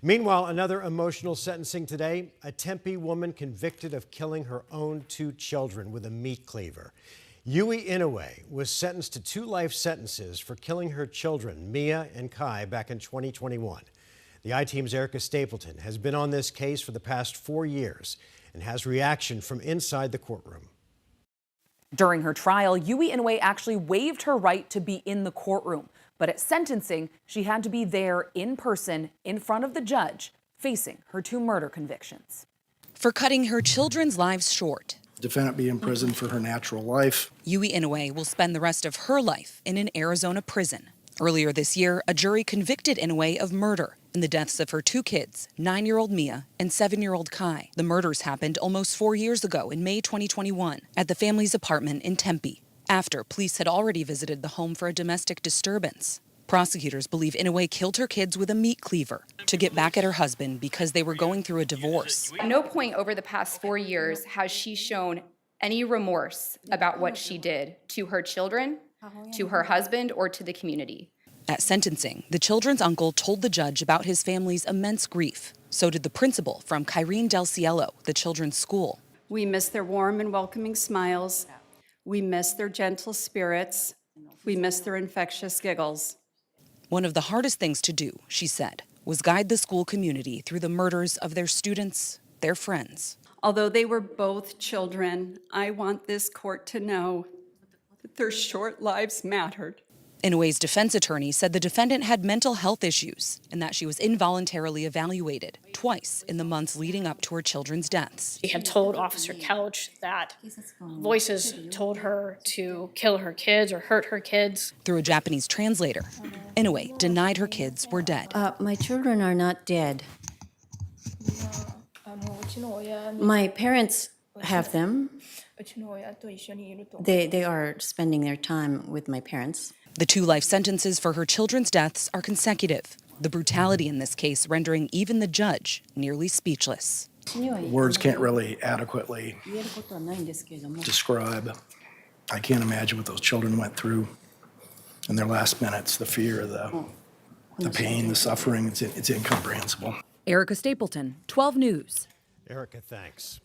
Meanwhile, another emotional sentencing today. A Tempe woman convicted of killing her own 2 children with a meat cleaver. Yui Inoue was sentenced to 2 life sentences for killing her children, Mia and Kai, back in 2021. The I-Team's Erica Stapleton has been on this case for the past 4 years and has reaction from inside the courtroom. During her trial, Yui Inoue actually waived her right to be in the courtroom. But at sentencing, she had to be there in person, in front of the judge, facing her 2 murder convictions. For cutting her children's lives short, defendant be in prison for her natural life. Yui Inoue will spend the rest of her life in an Arizona prison. Earlier this year, a jury convicted Inoue of murder in the deaths of her 2 kids, 9-year-old Mia and 7-year-old Kai. The murders happened almost 4 years ago in May 2021 at the family's apartment in Tempe, after police had already visited the home for a domestic disturbance. Prosecutors believe Inoue killed her kids with a meat cleaver to get back at her husband because they were going through a divorce. At no point over the past 4 years has she shown any remorse about what she did to her children, to her husband, or to the community. At sentencing, the children's uncle told the judge about his family's immense grief. So did the principal from Kyrene Del Cielo, the children's school. We miss their warm and welcoming smiles. We miss their gentle spirits. We miss their infectious giggles. One of the hardest things to do, she said, was guide the school community through the murders of their students, their friends. Although they were both children, I want this court to know that their short lives mattered. Inoue's defense attorney said the defendant had mental health issues and that she was involuntarily evaluated twice in the months leading up to her children's deaths. She had told Officer Couch that voices told her to kill her kids or hurt her kids. Through a Japanese translator, Inoue denied her kids were dead. My children are not dead. My parents have them. They are spending their time with my parents. The 2 life sentences for her children's deaths are consecutive. The brutality in this case rendering even the judge nearly speechless. Words can't really adequately describe. I can't imagine what those children went through in their last minutes, the fear, the pain, the suffering. It's incomprehensible. Erica Stapleton, 12 News. Erica, thanks.